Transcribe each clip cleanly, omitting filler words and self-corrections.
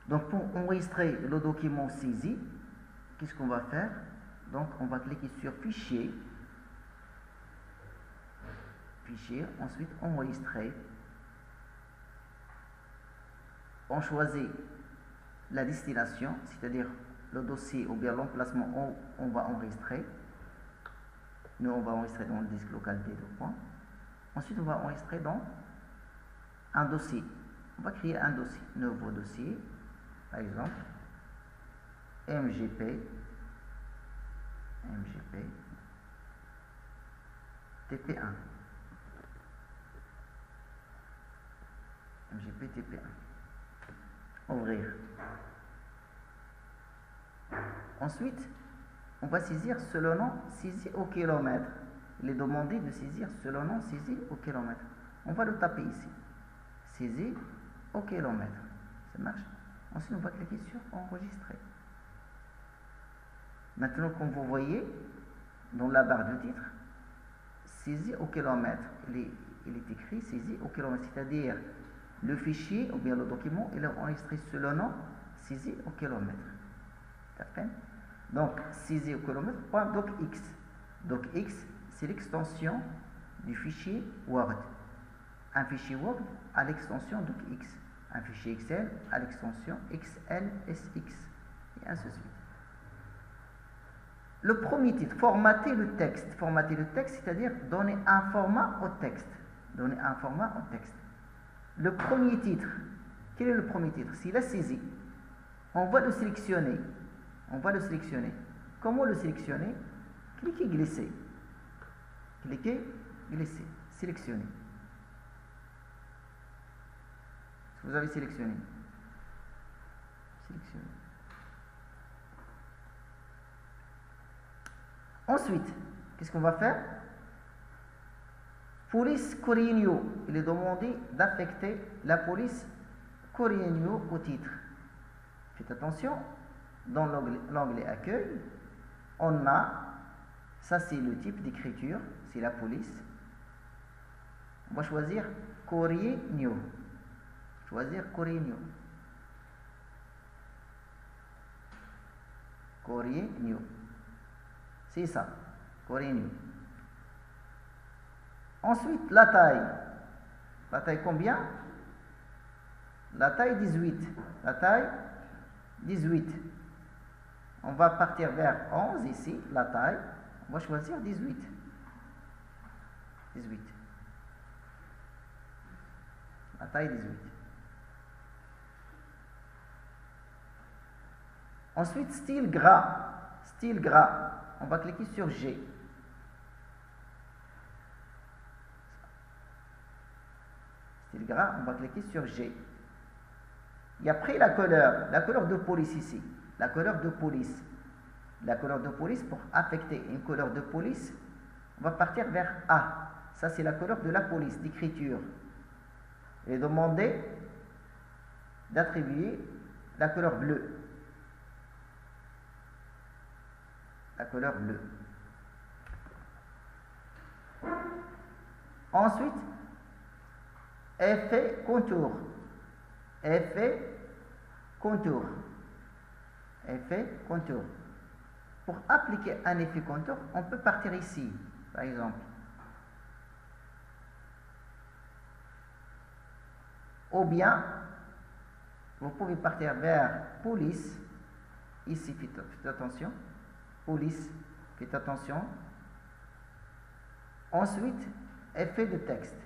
Donc pour enregistrer le document saisi, qu'est-ce qu'on va faire? Donc on va cliquer sur Fichier, Fichier, ensuite Enregistrer. On choisit la destination, c'est-à-dire le dossier ou bien l'emplacement où on va enregistrer. Nous, on va enregistrer dans le disque local D2 points. Ensuite, on va enregistrer dans un dossier. On va créer un dossier, nouveau dossier, par exemple, MGP, TP1. MGP TP1. Ouvrir. Ensuite, on va saisir selon nom saisi au kilomètre. Il est demandé de saisir selon nom saisi au kilomètre. On va le taper ici. Saisi au kilomètre. Ça marche? Ensuite, on va cliquer sur Enregistrer. Maintenant, comme vous voyez, dans la barre de titre, saisi au kilomètre, il est écrit saisi au kilomètre, c'est-à-dire le fichier ou bien le document, il est enregistré sous le nom saisi au kilomètre. Donc, saisi au kilomètre, .docx. Docx, c'est l'extension du fichier Word. Un fichier Word à l'extension docx. Un fichier Excel à l'extension XLSX. Et ainsi de suite. Le premier titre, formater le texte. Formater le texte, c'est-à-dire donner un format au texte. Donner un format au texte. Le premier titre, quel est le premier titre? S'il a saisi, on va le sélectionner. On va le sélectionner. Comment le sélectionner? Cliquez glisser. Cliquez glisser. Sélectionner. Vous avez sélectionné. Sélectionner. Ensuite, qu'est-ce qu'on va faire? Police Corigno. Il est demandé d'affecter la police Corigno au titre. Faites attention, dans l'onglet Accueil, on a, ça c'est le type d'écriture, c'est la police. On va choisir Corigno. Choisir Corigno. Corigno. C'est ça, Corigno. Ensuite, la taille. La taille combien? La taille 18. La taille 18. On va partir vers 11 ici, la taille. On va choisir 18. 18. La taille 18. Ensuite, style gras. Style gras. On va cliquer sur G. Style gras, on va cliquer sur G. Et après la couleur de police ici. La couleur de police. La couleur de police, pour affecter une couleur de police, on va partir vers A. Ça, c'est la couleur de la police, d'écriture. Et demander d'attribuer la couleur bleue. La couleur bleue. Ensuite, effet contour. Effet contour. Effet contour. Pour appliquer un effet contour, on peut partir ici, par exemple. Ou bien, vous pouvez partir vers police. Ici, faites attention. Police, faites attention. Ensuite, effet de texte.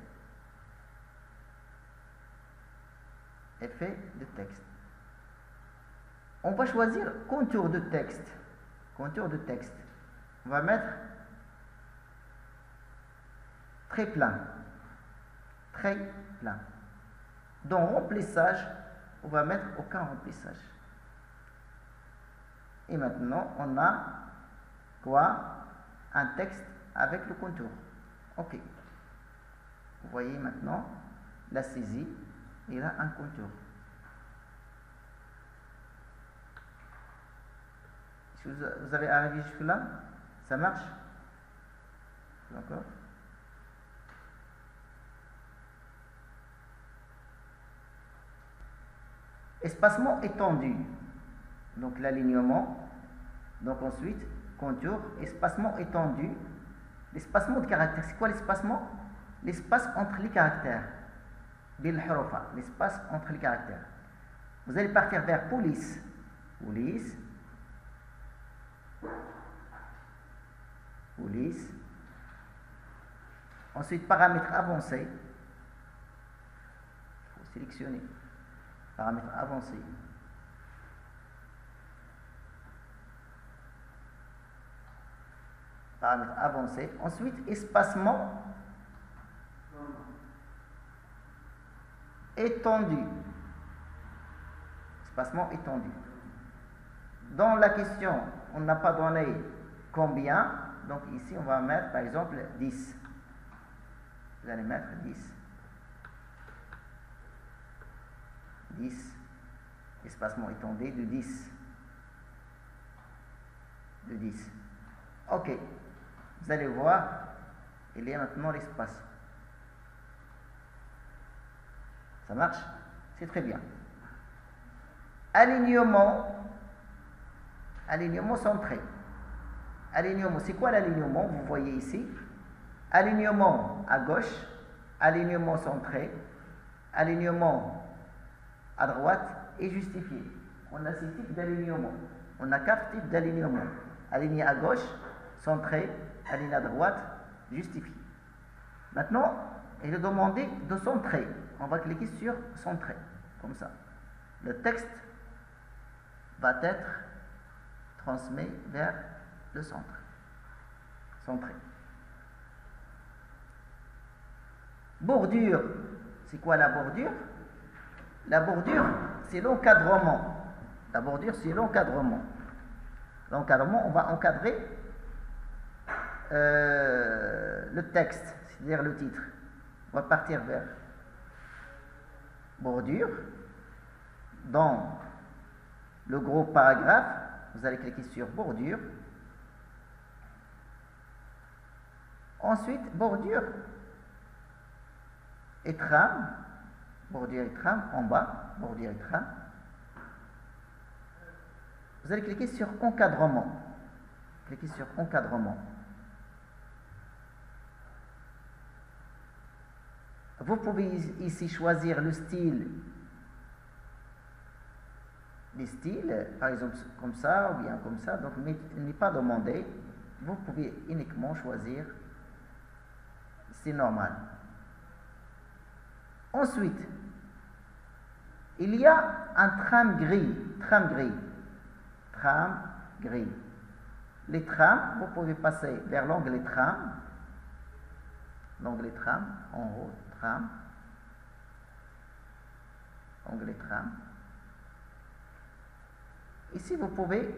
Effet de texte. On va choisir contour de texte. Contour de texte. On va mettre très plein. Très plein. Dans remplissage, on va mettre aucun remplissage. Et maintenant, on a quoi? Un texte avec le contour. OK. Vous voyez maintenant la saisie. Il a un contour. Si vous avez arrivé jusque-là, ça marche? D'accord? Espacement étendu. Donc l'alignement. Donc ensuite, contour, espacement étendu. L'espacement de caractères. C'est quoi l'espacement? L'espace entre les caractères. L'espace entre les caractères. Vous allez partir vers police. Police. Police. Ensuite, paramètres avancés. Il faut sélectionner. Paramètres avancés. Paramètres avancés. Ensuite, espacement étendu. Espacement étendu. Dans la question, on n'a pas donné combien. Donc ici, on va mettre par exemple 10. Vous allez mettre 10. 10. Espacement étendu de 10. De 10. Ok. Vous allez voir, il y a maintenant l'espace. Ça marche? C'est très bien. Alignement. Alignement centré. Alignement, c'est quoi l'alignement? Vous voyez ici. Alignement à gauche, alignement centré, alignement à droite et justifié. On a 6 types d'alignement. On a 4 types d'alignement. Aligné à gauche, centré, aligné à droite, justifié. Maintenant, il est demandé de centrer. On va cliquer sur centrer, comme ça. Le texte va être transmis vers le centre. Centré. Bordure. C'est quoi la bordure? La bordure, c'est l'encadrement. La bordure, c'est l'encadrement. L'encadrement, on va encadrer le texte, c'est-à-dire le titre. On va partir vers bordure. Dans le gros paragraphe, vous allez cliquer sur bordure. Ensuite, bordure et trame. Bordure et trame en bas. Bordure et trame. Vous allez cliquer sur encadrement. Cliquez sur encadrement. Vous pouvez ici choisir le style. Les styles, par exemple comme ça ou bien comme ça. Donc il n'est pas demandé. Vous pouvez uniquement choisir. C'est normal. Ensuite, il y a un trame gris. Trame gris. Trame gris. Les trames, vous pouvez passer vers l'onglet trame. L'onglet trame, en haut, trame. Onglet trame. Ici, vous pouvez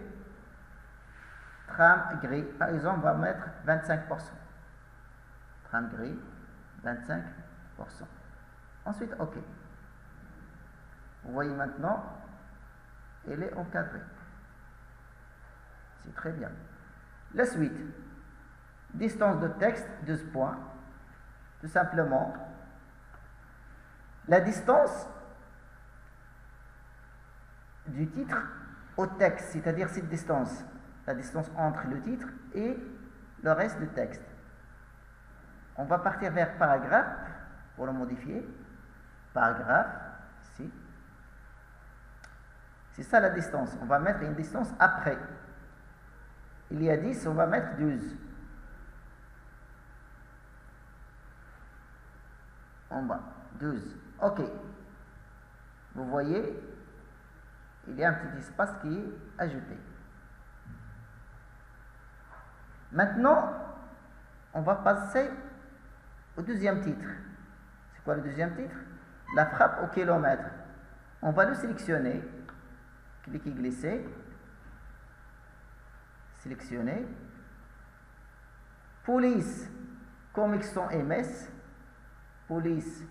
trame gris. Par exemple, on va mettre 25%. Trame gris, 25%. Ensuite, OK. Vous voyez maintenant, elle est encadrée. C'est très bien. La suite. Distance de texte, 12 points. Tout simplement, la distance du titre au texte, c'est-à-dire cette distance, la distance entre le titre et le reste du texte. On va partir vers paragraphe pour le modifier. Paragraphe, ici. C'est ça la distance. On va mettre une distance après. Il y a 10, on va mettre 12. En bas, 12. OK. Vous voyez, il y a un petit espace qui est ajouté. Maintenant, on va passer au deuxième titre. C'est quoi le deuxième titre? La frappe au kilomètre. On va le sélectionner. Cliquez glisser. Sélectionner. Police, comics sans MS. Police,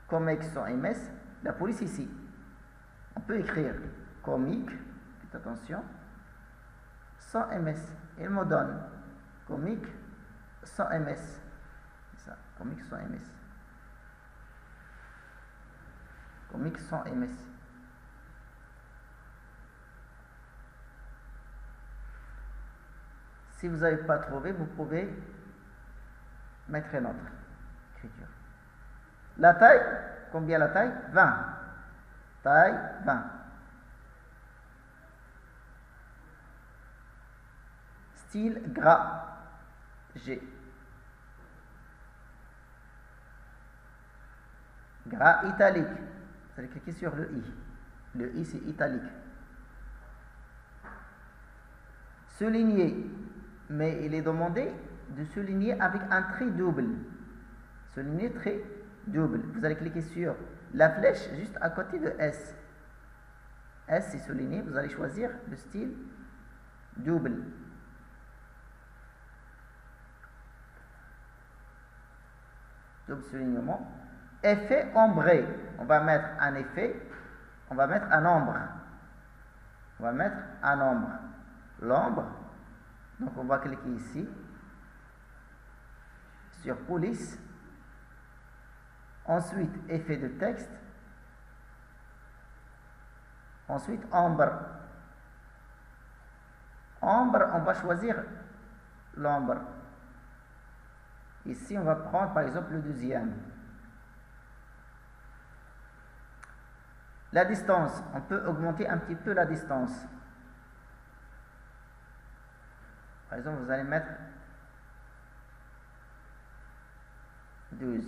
comics sans MS. La police ici. On peut écrire comique, faites attention, sans MS. Il me donne comique sans MS. C'est ça, comique sans MS. Comique sans MS. Si vous n'avez pas trouvé, vous pouvez mettre une autre écriture. La taille, combien la taille? 20. Taille 20. Style gras, G. Gras italique. Vous allez cliquer sur le I. Le I, c'est italique. Souligner. Mais il est demandé de souligner avec un trait double. Souligner trait double. Vous allez cliquer sur la flèche juste à côté de S. S, c'est souligné. Vous allez choisir le style double. Double soulignement. Effet ombré. On va mettre un effet. On va mettre un ombre. On va mettre un ombre. L'ombre. Donc on va cliquer ici. Sur police. Ensuite, effet de texte. Ensuite, ombre. Ombre, on va choisir l'ombre. Ici, on va prendre par exemple le deuxième. La distance, on peut augmenter un petit peu la distance. Par exemple, vous allez mettre 12.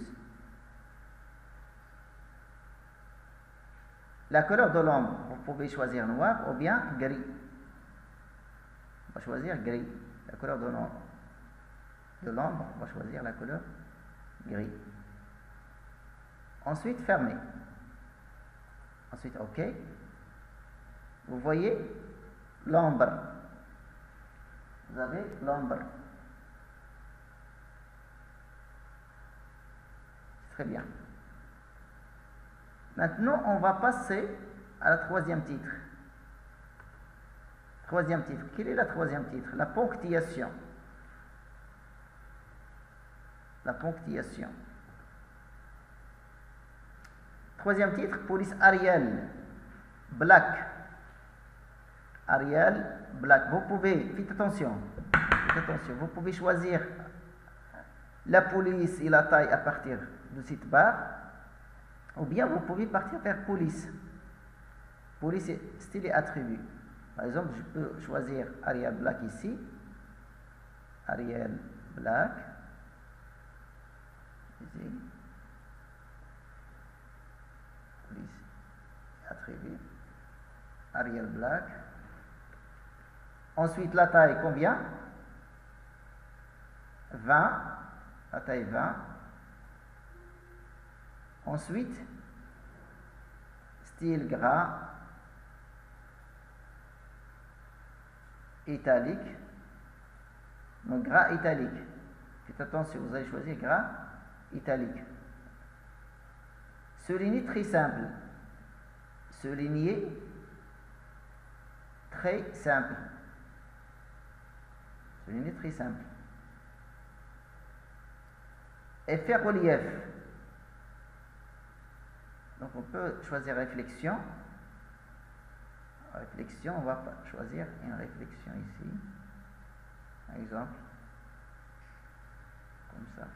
La couleur de l'ombre, vous pouvez choisir noir ou bien gris. On va choisir gris. La couleur de l'ombre, on va choisir la couleur gris. Ensuite, fermer. Ensuite, OK. Vous voyez l'ombre. Vous avez l'ombre. Très bien. Maintenant, on va passer à la troisième titre. Troisième titre. Quel est la troisième titre? La ponctuation. La ponctuation. Troisième titre, police Ariel Black. Ariel Black. Vous pouvez, faites attention, vous pouvez choisir la police et la taille à partir de cette barre, ou bien vous pouvez partir vers police. Police, style et attribut. Par exemple, je peux choisir Ariel Black ici. Ariel Black. Ici. Police, attribut. Ariel Black. Ensuite, la taille, combien? 20. La taille 20. Ensuite, style gras, italique. Donc, gras italique. Faites attention, vous allez choisir gras italique. Souligner très simple. Souligner très simple. Souligner très simple. Effet relief. Donc on peut choisir réflexion. Réflexion, on va choisir une réflexion ici. Par exemple. Comme ça.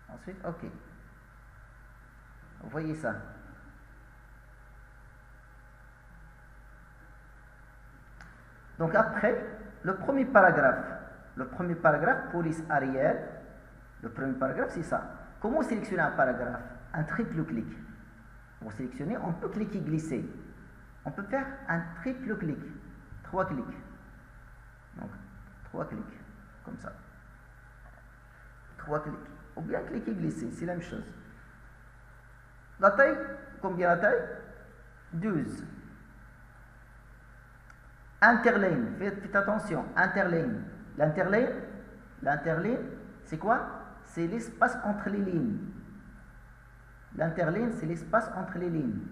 Ensuite, OK. Vous voyez ça. Donc après, le premier paragraphe, police Ariel, le premier paragraphe, c'est ça. Comment sélectionner un paragraphe? Un triple clic. Pour sélectionner, on peut cliquer, glisser. On peut faire un triple clic. 3 clics. Donc, 3 clics. Comme ça. 3 clics. Ou bien cliquer, glisser. C'est la même chose. La taille, combien la taille? 12. Interligne, faites attention, interligne. L'interligne, c'est quoi? C'est l'espace entre les lignes. L'interligne, c'est l'espace entre les lignes.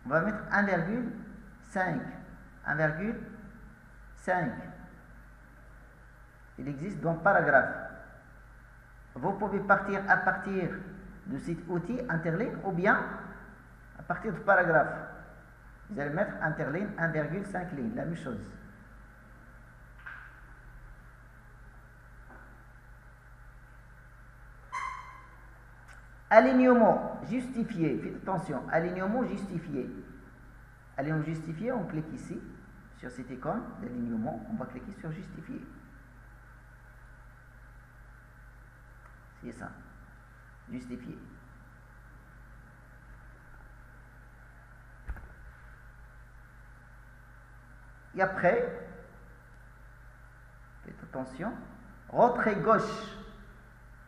On va mettre 1,5. 1,5. Il existe dans paragraphe. Vous pouvez partir à partir de cet outil interligne ou bien à partir du paragraphe. Vous allez mettre interligne 1,5 ligne, la même chose. Alignement justifié, faites attention, alignement justifié. Alignement justifié, on clique ici, sur cette icône d'alignement, on va cliquer sur justifier. C'est ça, justifier. Et après, faites attention, retrait gauche.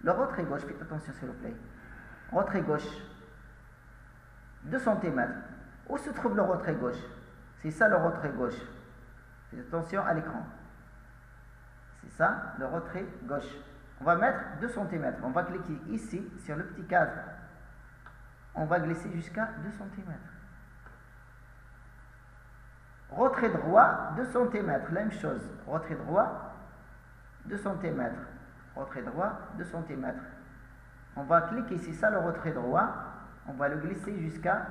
Le retrait gauche, faites attention s'il vous plaît. Retrait gauche, 2 cm. Où se trouve le retrait gauche? C'est ça le retrait gauche. Faites attention à l'écran. C'est ça le retrait gauche. On va mettre 2 cm. On va cliquer ici sur le petit cadre. On va glisser jusqu'à 2 cm. Retrait droit, 2 cm. La même chose. Retrait droit, 2 cm. Retrait droit, 2 cm. On va cliquer, c'est ça le retrait droit, on va le glisser jusqu'à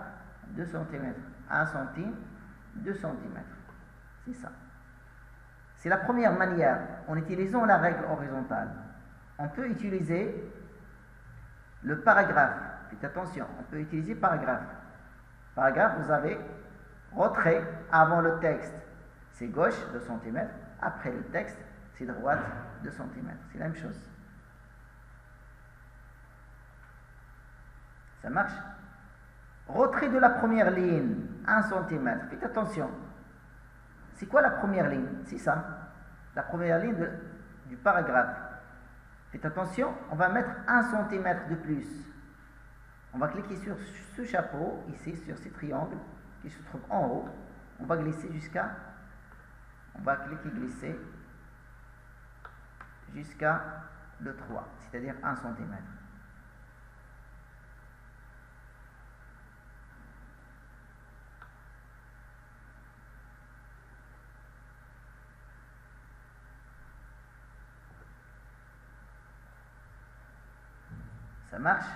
2 cm, 1 cm, 2 cm. C'est ça. C'est la première manière, en utilisant la règle horizontale. On peut utiliser le paragraphe. Faites attention, on peut utiliser paragraphe. Paragraphe, vous avez retrait avant le texte, c'est gauche, 2 cm. Après le texte, c'est droite, 2 cm. C'est la même chose. Ça marche? Retrait de la première ligne, 1 cm. Faites attention. C'est quoi la première ligne? C'est ça. La première ligne du paragraphe. Faites attention, on va mettre 1 cm de plus. On va cliquer sur ce chapeau, ici, sur ce triangle qui se trouve en haut. On va glisser jusqu'à... On va cliquer glisser jusqu'à le 3, c'est-à-dire 1 cm. Ça marche?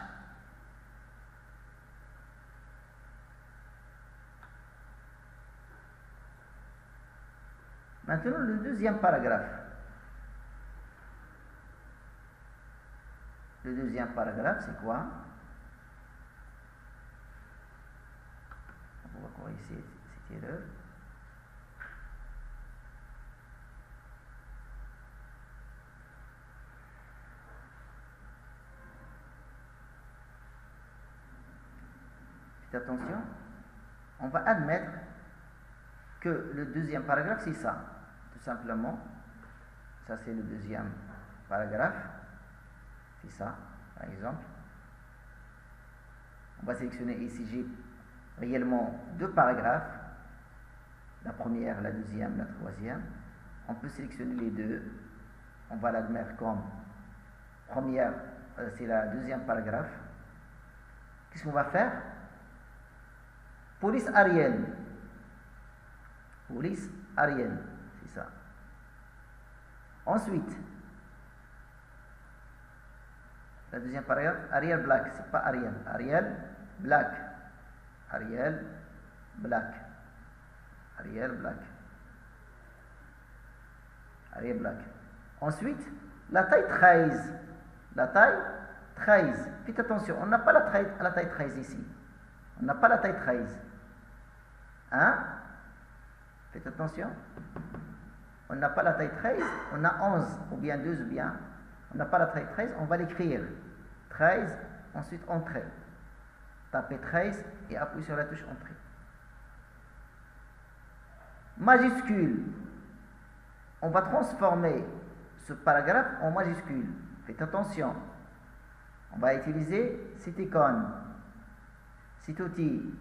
Maintenant, le deuxième paragraphe. Le deuxième paragraphe, c'est quoi? On va corriger cette erreur. Faites attention, on va admettre que le deuxième paragraphe, c'est ça. Tout simplement, ça c'est le deuxième paragraphe. C'est ça, par exemple. On va sélectionner ici, j'ai réellement 2 paragraphes. La première, la deuxième, la troisième. On peut sélectionner les deux. On va l'admettre comme première, c'est la deuxième paragraphe. Qu'est-ce qu'on va faire? Police Ariel. Police Ariel, c'est ça. Ensuite, la deuxième paragraphe, Ariel Black, c'est pas Ariel. Ariel Black. Ariel Black. Ariel Black. Ariel Black. Ensuite, la taille 13. La taille 13. Faites attention, on n'a pas la taille 13 ici. On n'a pas la taille 13. Hein? Faites attention. On n'a pas la taille 13, on a 11, ou bien 12, ou bien. On n'a pas la taille 13, on va l'écrire. 13, ensuite entrée. Tapez 13 et appuyez sur la touche entrée. Majuscule. On va transformer ce paragraphe en majuscule. Faites attention. On va utiliser cette icône, cet outil.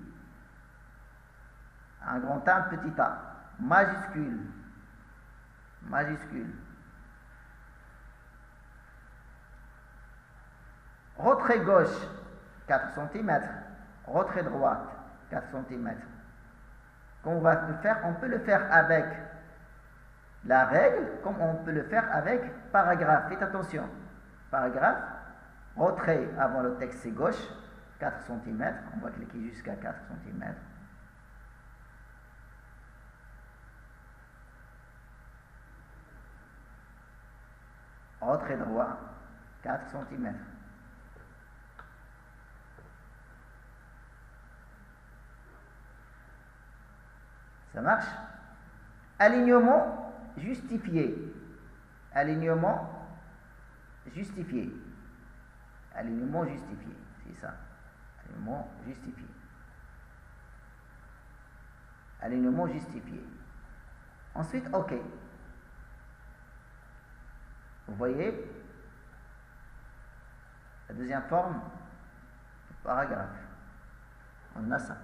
Un grand A, un petit a. Majuscule. Majuscule. Retrait gauche, 4 cm. Retrait droite, 4 cm. Qu'on va le faire, on peut le faire avec la règle, comme on peut le faire avec paragraphe. Faites attention. Paragraphe, retrait avant le texte, c'est gauche, 4 cm. On va cliquer jusqu'à 4 cm. Retrait droit, 4 cm. Ça marche? Alignement justifié. Alignement justifié. Alignement justifié. C'est ça. Alignement justifié. Alignement justifié. Ensuite, OK. Vous voyez la deuxième forme du paragraphe. On a ça.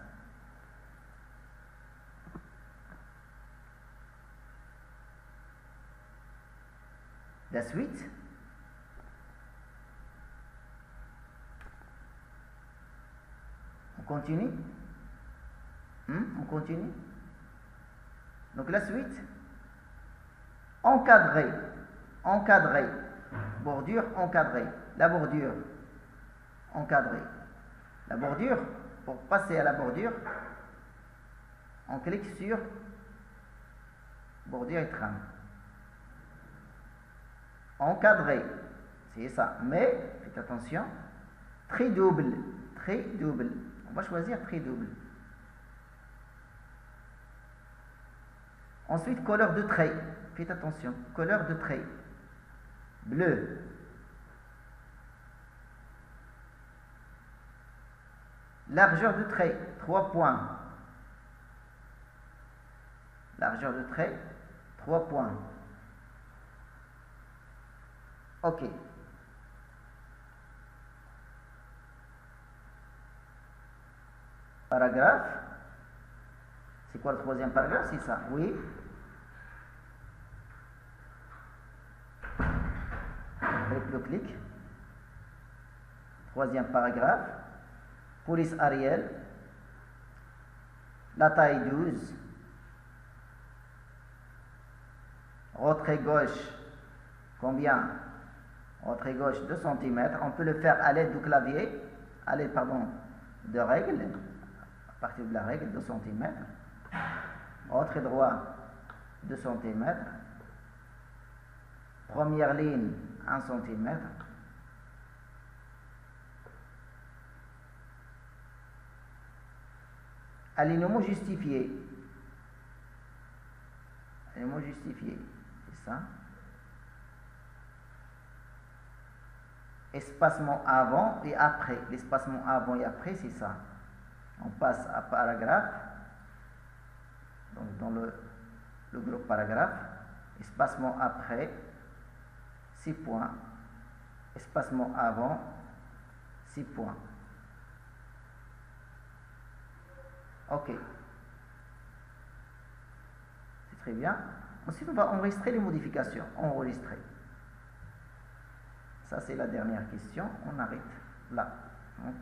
La suite. On continue. On continue. Donc la suite. Encadré. Encadré. Bordure encadrée. La bordure encadrée. La bordure, pour passer à la bordure, on clique sur bordure et trame. Encadré, c'est ça. Mais, faites attention, trait double. Trait double. On va choisir trait double. Ensuite, couleur de trait. Faites attention, couleur de trait. Bleu. Largeur de trait, 3 points. Largeur de trait, 3 points. OK. Paragraphe. C'est quoi le troisième paragraphe? C'est ça, oui. Avec le clic. Troisième paragraphe. Police Ariel. La taille 12. Retrait gauche. Combien? Retrait gauche 2 cm. On peut le faire à l'aide du clavier. À l'aide, pardon, de règle. À partir de la règle, 2 cm. Retrait droit 2 cm. Première ligne 1 cm. Alignement justifié. Alignement justifié. C'est ça. Espacement avant et après. L'espacement avant et après, c'est ça. On passe à paragraphe. Donc dans le groupe paragraphe. Espacement après, 6 points. Espacement avant, 6 points. OK. C'est très bien. Ensuite, on va enregistrer les modifications. Enregistrer. Ça, c'est la dernière question. On arrête là. Donc,